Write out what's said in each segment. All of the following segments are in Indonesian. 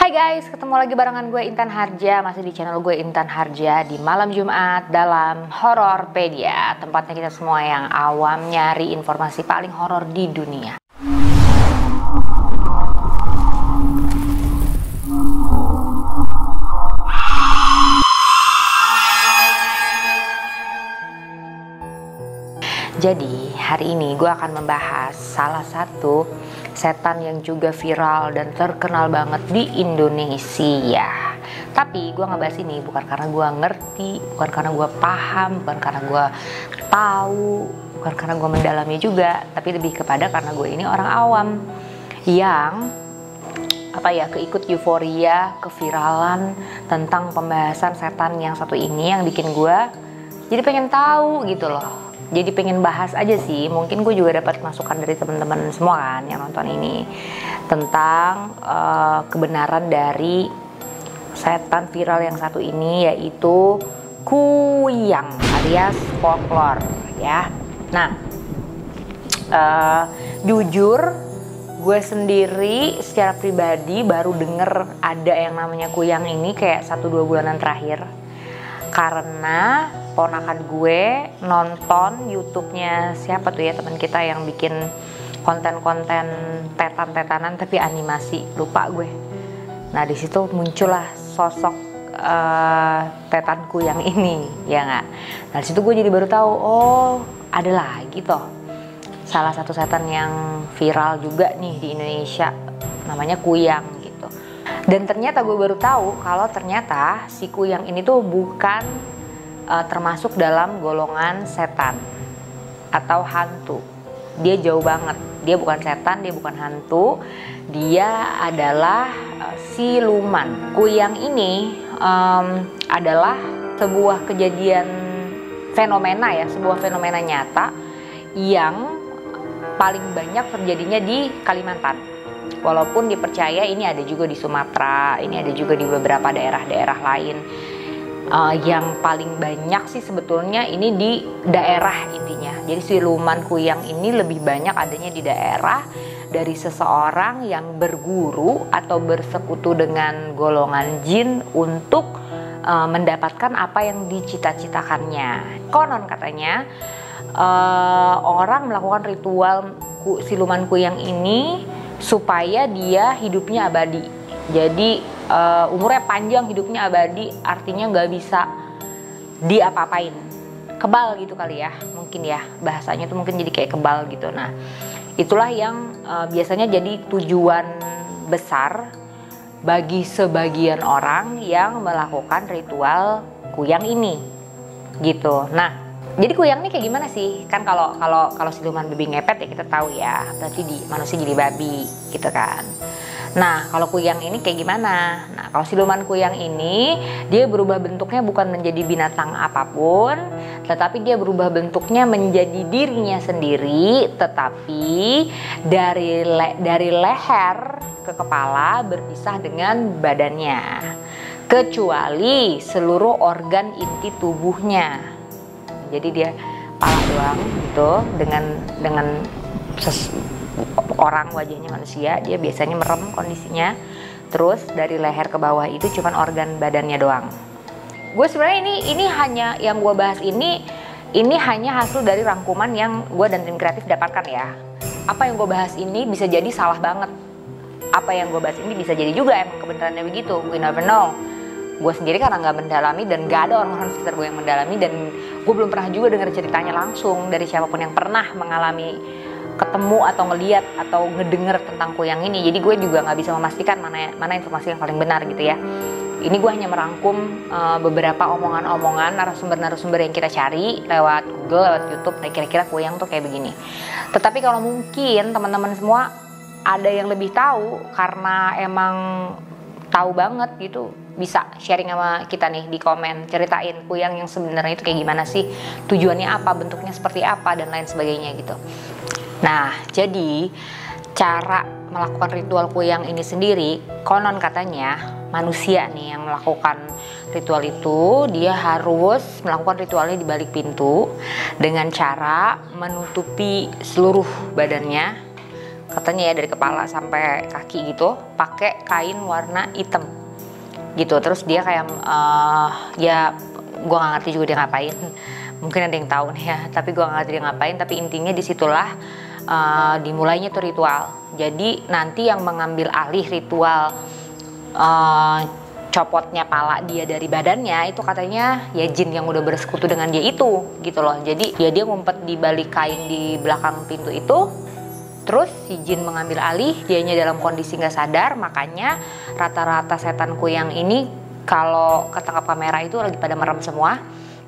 Hai guys, ketemu lagi barengan gue Intan Harja, masih di channel gue Intan Harja di malam Jumat dalam Hororpedia, tempatnya kita semua yang awam nyari informasi paling horor di dunia. Jadi hari ini gue akan membahas salah satu setan yang juga viral dan terkenal banget di Indonesia. Tapi gue ngebahas ini bukan karena gue ngerti, bukan karena gue paham, bukan karena gue tahu, bukan karena gue mendalami juga, tapi lebih kepada karena gue ini orang awam yang keikut euforia, keviralan tentang pembahasan setan yang satu ini yang bikin gue jadi pengen tahu gitu loh. Jadi pengen bahas aja sih, mungkin gue juga dapat masukan dari teman-teman semua kan yang nonton ini tentang kebenaran dari setan viral yang satu ini, yaitu kuyang alias folklore ya. Nah, jujur gue sendiri secara pribadi baru denger ada yang namanya kuyang ini kayak 1-2 bulanan terakhir, karena ponakan gue nonton YouTube-nya siapa tuh ya, teman kita yang bikin konten-konten tetan-tetanan tapi animasi, lupa gue. Nah di situ muncullah sosok tetan kuyang ini, ya nggak? Nah di situ gue jadi baru tahu, oh ada lagi toh salah satu setan yang viral juga nih di Indonesia, namanya kuyang gitu. Dan ternyata gue baru tahu kalau ternyata si kuyang ini tuh bukan termasuk dalam golongan setan atau hantu. Dia jauh banget. Dia bukan setan, dia bukan hantu. Dia adalah siluman. Kuyang ini adalah sebuah kejadian fenomena ya, sebuah fenomena nyata yang paling banyak terjadinya di Kalimantan. Walaupun dipercaya ini ada juga di Sumatera, ini ada juga di beberapa daerah-daerah lain. Yang paling banyak sih sebetulnya ini di daerah intinya. Jadi siluman kuyang ini lebih banyak adanya di daerah dari seseorang yang berguru atau bersekutu dengan golongan jin untuk mendapatkan apa yang dicita-citakannya. Konon katanya orang melakukan ritual siluman kuyang ini supaya dia hidupnya abadi. Jadi umurnya panjang, hidupnya abadi, artinya nggak bisa diapa-apain, kebal gitu kali ya, mungkin ya bahasanya tuh mungkin jadi kayak kebal gitu. Nah itulah yang biasanya jadi tujuan besar bagi sebagian orang yang melakukan ritual kuyang ini gitu. Nah jadi kuyang ini kayak gimana sih? Kan kalau siluman babi ngepet ya kita tahu ya, berarti manusia jadi babi gitu kan. Nah kalau kuyang ini kayak gimana? Nah kalau siluman kuyang ini dia berubah bentuknya bukan menjadi binatang apapun, tetapi dia berubah bentuknya menjadi dirinya sendiri, tetapi dari leher ke kepala berpisah dengan badannya, kecuali seluruh organ inti tubuhnya. Jadi dia pala doang gitu, dengan orang wajahnya manusia, dia biasanya merem kondisinya. Terus dari leher ke bawah itu cuman organ badannya doang. Gue sebenarnya ini hanya yang gue bahas ini hanya hasil dari rangkuman yang gue dan tim kreatif dapatkan ya. Apa yang gue bahas ini bisa jadi salah banget. Apa yang gue bahas ini bisa jadi juga emang kebenarannya begitu. We never know. Gue sendiri karena nggak mendalami dan nggak ada orang-orang sekitar gue yang mendalami, dan gue belum pernah juga dengar ceritanya langsung dari siapapun yang pernah mengalami, ketemu atau ngeliat atau ngedenger tentang kuyang ini. Jadi gue juga nggak bisa memastikan mana informasi yang paling benar gitu ya. Ini gue hanya merangkum beberapa omongan-omongan narasumber yang kita cari lewat Google, lewat YouTube. Nah kira-kira kuyang tuh kayak begini. Tetapi kalau mungkin teman-teman semua ada yang lebih tahu karena emang tahu banget gitu, bisa sharing sama kita nih di komen, ceritain kuyang yang sebenarnya itu kayak gimana sih, tujuannya apa, bentuknya seperti apa, dan lain sebagainya gitu. Nah, jadi cara melakukan ritual kuyang ini sendiri, konon katanya manusia nih yang melakukan ritual itu, dia harus melakukan ritualnya di balik pintu dengan cara menutupi seluruh badannya, katanya ya dari kepala sampai kaki gitu, pakai kain warna hitam gitu. Terus dia kayak ya gue nggak ngerti juga dia ngapain. Mungkin ada yang tahu nih ya, tapi gue nggak ngerti dia ngapain. Tapi intinya disitulah dimulainya tuh ritual. Jadi nanti yang mengambil alih ritual copotnya pala dia dari badannya itu katanya ya jin yang udah bersekutu dengan dia itu gitu loh. Jadi ya dia ngumpet di balik kain di belakang pintu itu, terus si jin mengambil alih, dianya dalam kondisi nggak sadar. Makanya rata-rata setan kuyang ini kalau ketangkap kamera itu lagi pada merem semua,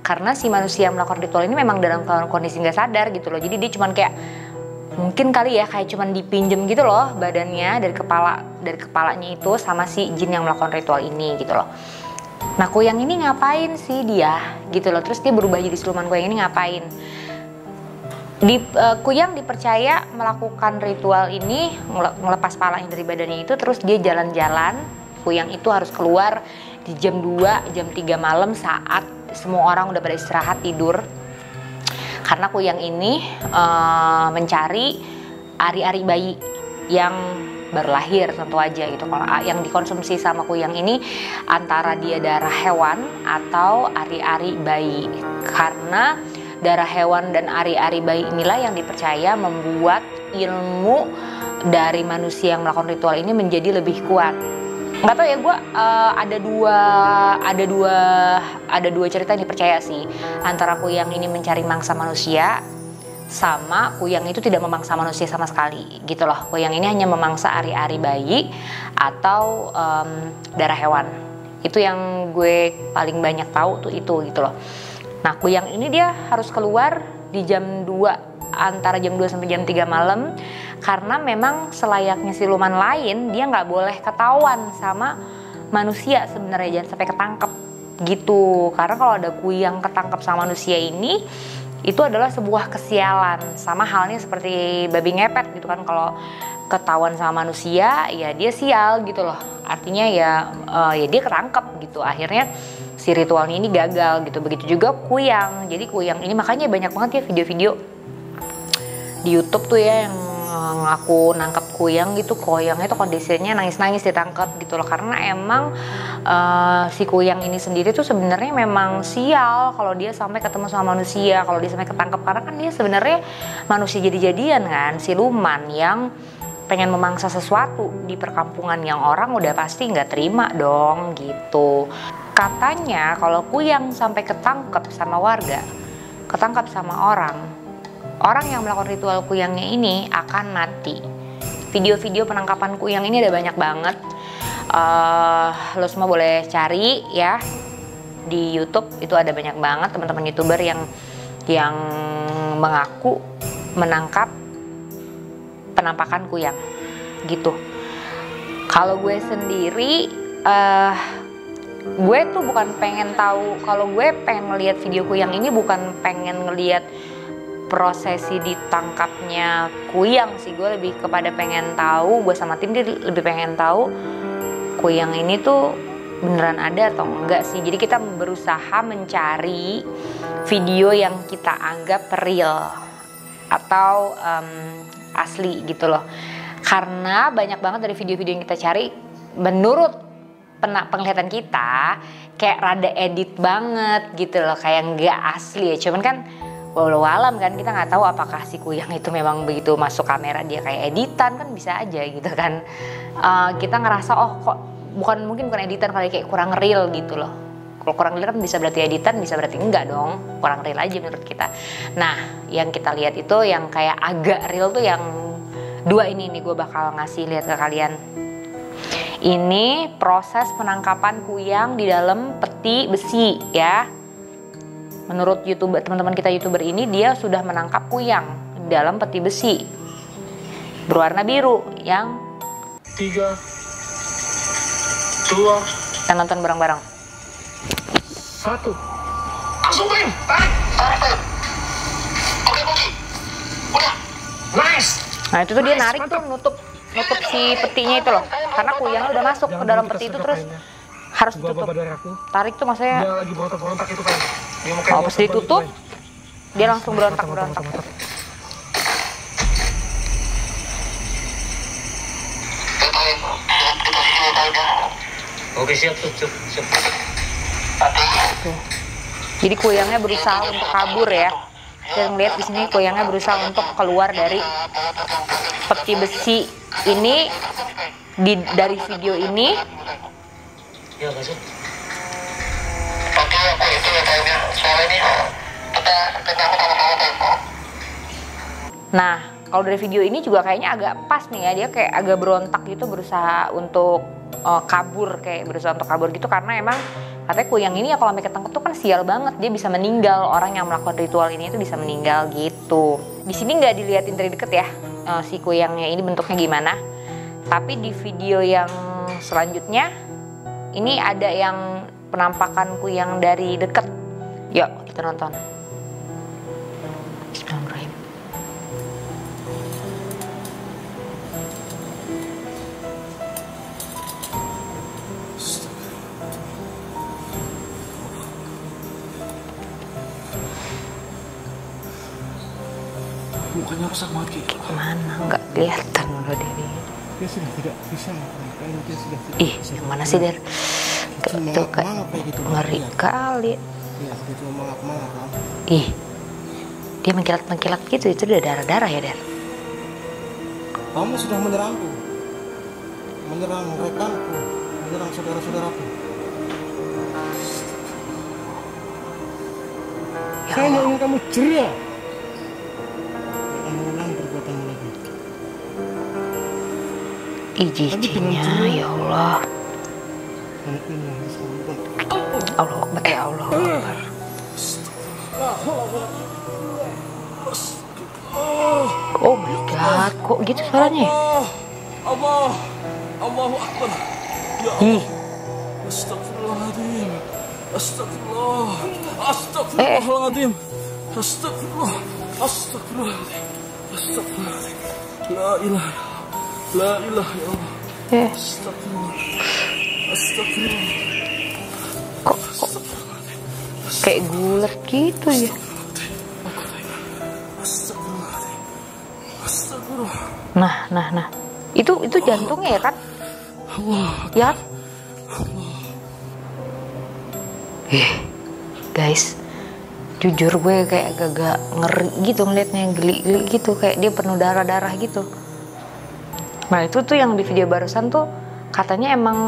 karena si manusia yang melakukan ritual ini memang dalam kondisi nggak sadar gitu loh. Jadi dia cuman kayak mungkin kali ya kayak cuman dipinjem gitu loh badannya dari kepalanya itu sama si jin yang melakukan ritual ini gitu loh. Nah kuyang ini ngapain sih dia gitu loh, terus dia berubah jadi siluman kuyang ini ngapain? Kuyang dipercaya melakukan ritual ini, ngelepas palanya dari badannya itu, terus dia jalan-jalan. Kuyang itu harus keluar di jam 2, jam 3 malam saat semua orang udah pada istirahat tidur. Karena kuyang ini mencari ari-ari bayi yang baru lahir tentu aja gitu. Kalau yang dikonsumsi sama kuyang ini antara dia darah hewan atau ari-ari bayi. Karena darah hewan dan ari-ari bayi inilah yang dipercaya membuat ilmu dari manusia yang melakukan ritual ini menjadi lebih kuat. Nggak tahu ya, gue ada dua cerita yang dipercaya sih, antara kuyang ini mencari mangsa manusia sama kuyang itu tidak memangsa manusia sama sekali gitu loh. Kuyang ini hanya memangsa ari-ari bayi atau darah hewan. Itu yang gue paling banyak tahu tuh itu gitu loh. Nah kuyang ini dia harus keluar di jam 2, antara jam 2 sampai jam 3 malam, karena memang selayaknya siluman lain dia nggak boleh ketahuan sama manusia sebenarnya, jangan sampai ketangkep gitu. Karena kalau ada kuyang ketangkep sama manusia ini itu adalah sebuah kesialan, sama halnya seperti babi ngepet gitu kan, kalau ketahuan sama manusia ya dia sial gitu loh, artinya ya dia ketangkep gitu, akhirnya si ritualnya ini gagal gitu. Begitu juga kuyang. Jadi kuyang ini makanya banyak banget ya video-video di YouTube tuh ya yang ngaku nangkap kuyang gitu, kuyangnya itu kondisinya nangis-nangis ditangkap gitu loh. Karena emang si kuyang ini sendiri tuh sebenarnya memang sial kalau dia sampai ketemu sama manusia, kalau dia sampai ketangkep, karena kan dia sebenarnya manusia jadi-jadian kan, siluman yang pengen memangsa sesuatu di perkampungan yang orang udah pasti nggak terima dong gitu. Katanya kalau kuyang sampai ketangkep sama warga, ketangkep sama orang yang melakukan ritual kuyangnya ini akan mati. Video-video penangkapan kuyang ini ada banyak banget. Lo semua boleh cari ya di YouTube, itu ada banyak banget teman-teman YouTuber yang mengaku menangkap penampakan kuyang gitu. Kalau gue sendiri gue tuh bukan pengen tahu, kalau gue pengen ngelihat video kuyang ini bukan pengen ngelihat prosesi ditangkapnya kuyang sih. Gue lebih kepada pengen tahu, gue sama tim dia lebih pengen tahu kuyang ini tuh beneran ada atau enggak sih. Jadi kita berusaha mencari video yang kita anggap real atau asli gitu loh. Karena banyak banget dari video-video yang kita cari menurut penglihatan kita kayak rada edit banget gitu loh, kayak nggak asli ya. Cuman kan walau alam kan, kita nggak tahu apakah si kuyang itu memang begitu masuk kamera dia kayak editan, kan bisa aja gitu kan. Kita ngerasa oh kok mungkin bukan editan kali, kayak kurang real gitu loh. Kalau kurang real kan bisa berarti editan, bisa berarti enggak dong, kurang real aja menurut kita. Nah yang kita lihat itu yang kayak agak real tuh yang dua ini nih, gue bakal ngasih lihat ke kalian. Ini proses penangkapan kuyang di dalam peti besi ya. Menurut YouTuber, teman-teman kita YouTuber ini, dia sudah menangkap kuyang di dalam peti besi berwarna biru yang 3, 2, kita nonton bareng-bareng. 1. Masukin, tarik. Oke, Boki. Udah. Nice. Nah itu tuh dia narik tuh, nutup si petinya itu loh, karena kuyangnya udah masuk ke dalam peti itu, terus harus ditutup. Tarik tuh maksudnya. Dia lagi berontak-berontak itu kan. Kalau pas ditutup, dia langsung berontak. Oke, siap, siap, siap. Tuh. Jadi kuyangnya berusaha untuk kabur ya. Saya ngeliat di sini kuyangnya berusaha untuk keluar dari peti besi ini dari video ini. Ya, masuk. Oke, itu ya tahunya. Soalnya ini kita sama-sama tempo. Nah, kalau dari video ini juga kayaknya agak pas nih ya, dia kayak agak berontak gitu, berusaha untuk kabur gitu karena emang katanya kuyang ini ya kalau sampai ketangkep tuh kan sial banget, dia bisa meninggal, orang yang melakukan ritual ini itu bisa meninggal gitu. Di sini nggak dilihatin dari deket ya si kuyangnya ini bentuknya gimana, tapi di video yang selanjutnya ini ada yang penampakan kuyang dari deket. Yuk kita nonton. Bismillahirrahmanirrahim. Mukanya rusak banget gitu. Mana nggak kelihatan loh dari. Dia sudah tidak bisa. Dia sudah tidak Ih, yang mana sih Der? Itu kayak gitu, ngeri kali. Iya, gitu mengap-mengap kan. Ih, dia mengkilat-mengkilat gitu, itu udah darah-darah ya Der? Kamu sudah menyerangku, menyerang rekanku, menyerang saudara-saudaraku. Ya Saya hanya Allah. ingin kamu ceria. Kamu ulang perbuatanmu lagi. Ijijinya, ya Allah. Kamu ini bisa berubah. Allah Akbar, Allah Akbar. Oh my God, kok gitu suaranya? Allah, Allahu Akbar. Ya Ih, Astagfirullahaladzim. Astagfirullah. Astagfirullahaladzim. Astagfirullah. Astagfirullahaladzim. Astagfirullahaladzim. La ilaha. La ilaha ya Allah. Astagfirullah. Astagfirullah. kok kayak gulat gitu ya? Astagfirullahaladzim. Astagfirullah. Nah. Itu jantungnya ya kan? Allah. Ya. Guys, jujur gue kayak agak ngeri gitu ngeliatnya, geli-geli gitu, kayak dia penuh darah-darah gitu. Nah itu tuh yang di video barusan tuh katanya emang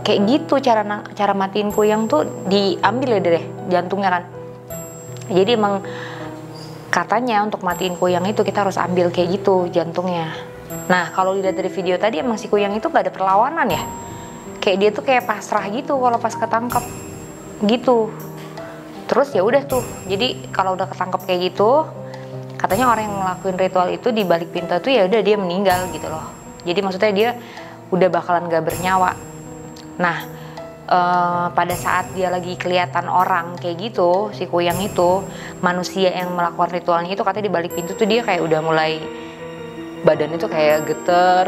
kayak gitu cara matiin kuyang tuh, diambil ya deh jantungnya kan. Jadi emang katanya untuk matiin kuyang itu kita harus ambil kayak gitu jantungnya. Nah kalau dilihat dari video tadi emang si kuyang itu gak ada perlawanan ya, kayak dia tuh kayak pasrah gitu kalau pas ketangkep gitu. Terus ya udah tuh, jadi kalau udah ketangkep kayak gitu, katanya orang yang ngelakuin ritual itu di balik pintu tuh ya udah dia meninggal gitu loh. Jadi maksudnya dia udah bakalan gak bernyawa. Nah pada saat dia lagi kelihatan orang kayak gitu, si kuyang itu, manusia yang melakukan ritualnya itu katanya di balik pintu tuh dia kayak udah mulai, badan itu kayak geter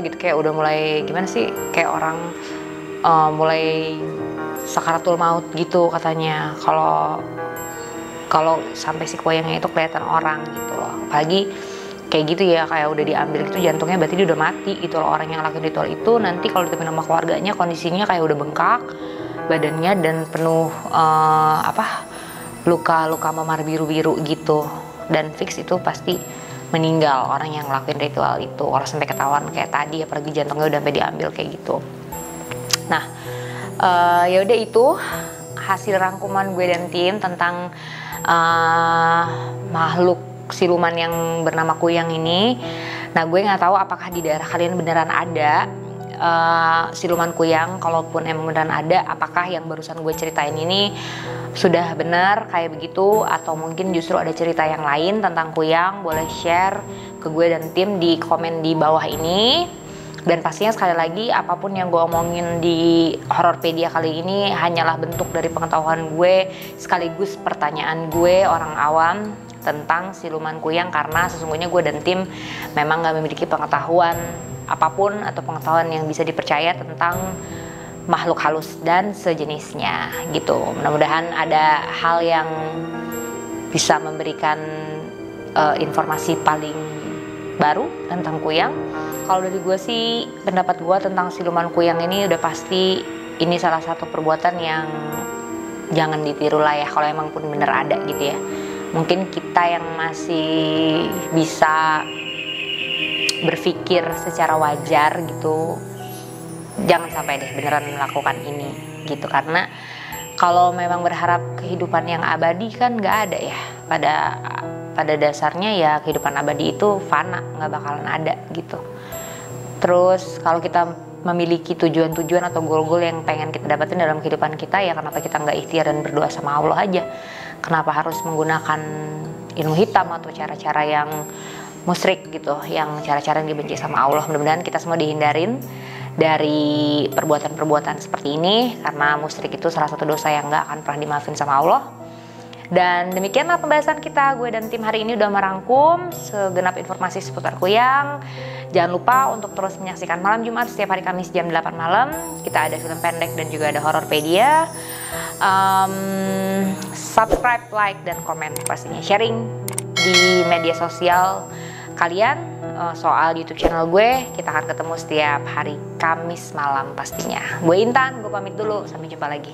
gitu, kayak udah mulai gimana sih, kayak orang mulai sakaratul maut gitu katanya kalau sampai si kuyangnya itu kelihatan orang gitu loh. Apalagi kayak gitu ya, kayak udah diambil gitu jantungnya, berarti dia udah mati gitu loh. Orang yang lakuin ritual itu nanti kalau ditemuin sama keluarganya kondisinya kayak udah bengkak badannya dan penuh luka-luka memar biru-biru gitu, dan fix itu pasti meninggal orang yang ngelakuin ritual itu. Orang sampai ketahuan kayak tadi, apalagi jantungnya udah sampai diambil kayak gitu. Nah ya udah, itu hasil rangkuman gue dan tim tentang makhluk siluman yang bernama kuyang ini. Nah gue nggak tahu apakah di daerah kalian beneran ada siluman kuyang. Kalaupun emang beneran ada, apakah yang barusan gue ceritain ini sudah benar kayak begitu, atau mungkin justru ada cerita yang lain tentang kuyang? Boleh share ke gue dan tim di komen di bawah ini. Dan pastinya sekali lagi, apapun yang gue omongin di Hororpedia kali ini hanyalah bentuk dari pengetahuan gue sekaligus pertanyaan gue orang awam tentang siluman kuyang, karena sesungguhnya gue dan tim memang gak memiliki pengetahuan apapun atau pengetahuan yang bisa dipercaya tentang makhluk halus dan sejenisnya gitu. Mudah-mudahan ada hal yang bisa memberikan informasi paling baru tentang kuyang. kalau dari gue sih, pendapat gue tentang siluman kuyang ini udah pasti ini salah satu perbuatan yang jangan ditiru lah ya, kalau emang pun bener ada gitu ya. Mungkin kita yang masih bisa berpikir secara wajar gitu, jangan sampai deh beneran melakukan ini gitu. Karena kalau memang berharap kehidupan yang abadi kan nggak ada ya, pada dasarnya ya kehidupan abadi itu fana, nggak bakalan ada gitu. Terus kalau kita memiliki tujuan-tujuan atau goal-goal yang pengen kita dapetin dalam kehidupan kita, ya kenapa kita nggak ikhtiar dan berdoa sama Allah aja? Kenapa harus menggunakan ilmu hitam atau cara-cara yang musyrik gitu, yang cara-cara yang dibenci sama Allah? Mudah-mudahan kita semua dihindarin dari perbuatan-perbuatan seperti ini, karena musyrik itu salah satu dosa yang nggak akan pernah dimaafin sama Allah. Dan demikianlah pembahasan kita. Gue dan tim hari ini udah merangkum segenap informasi seputar kuyang. Jangan lupa untuk terus menyaksikan Malam Jumat setiap hari Kamis jam 8 malam. Kita ada film pendek dan juga ada Hororpedia. Subscribe, like, dan komen pastinya. Sharing di media sosial kalian soal YouTube channel gue. Kita akan ketemu setiap hari Kamis malam pastinya. Gue Intan, gue pamit dulu. Sampai jumpa lagi.